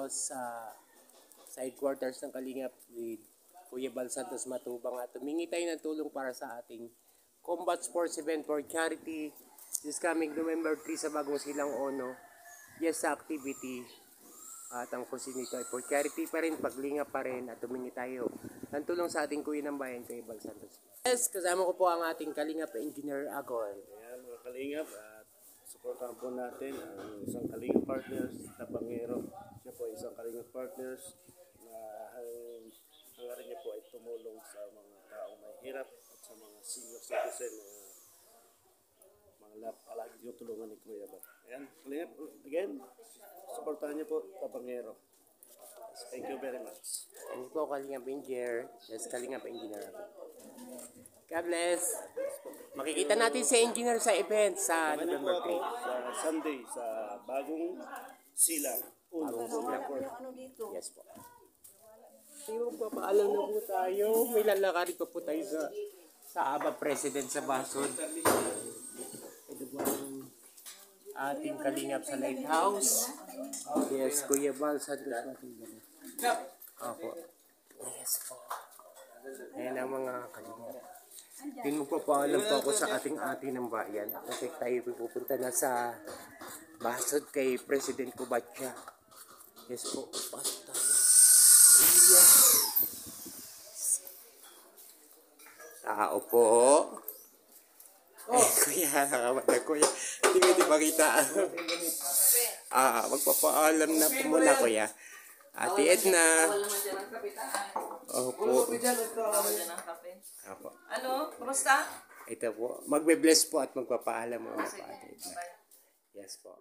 House sa headquarters ng Kalingap with Kuya Bal Santos Matubang at humingi tayo ng tulong para sa ating combat sports event for charity this coming November 3 sa Bagong Silang Ono. Yes, sa activity at ang kusin nito ay for charity pa rin, paglingap pa rin at humingi tayo ng tulong sa ating Kuya ng Bayan, Kuya Bal Santos. Yes, kasama ko po ang ating Kalingap Engineer Agoy. Ayan mga Kalingap, at supportahan po natin ang isang Kalingap Partners na Pangero. Siya po isang Kalingap Partners na hangarin niya po ay tumulong sa mga taong mahirap at sa mga senior citizen, mga palagi yung tulungan ni Kuya Bal. Ayan, Kalingap, again, supportahan niyo po sa Pangero. Thank you very much. Thank you po Kalingap Engineer. Yes, Kalingap Engineer Agoy. God bless. Makikita natin si Engineer sa event sa November 3. Sa Sunday, sa Bagong Silang. Yes po. Yung papaalam na po tayo. May lalakarin pa po tayo sa Aba President sa Basod. Ito po ang ating Kalingap sa Lighthouse. Yes, Kuya Bal Santos. Opo. Yes po. Ayan ang mga Kalingap. Din magpapaalam po ako sa ating ng bayan. Kasi tayo pupunta na sa Basod kay President Kubatya. Yes po. Basta. Yes. Tao po. Kuya, nakamata kuya. Hindi makita. Magpapaalam na po muna kuya. Ate Edna. Opo. Opo. Ano? Kumusta? Ito po. Magbe-bless po at magpapaalam muna po Ate Edna. Yes po.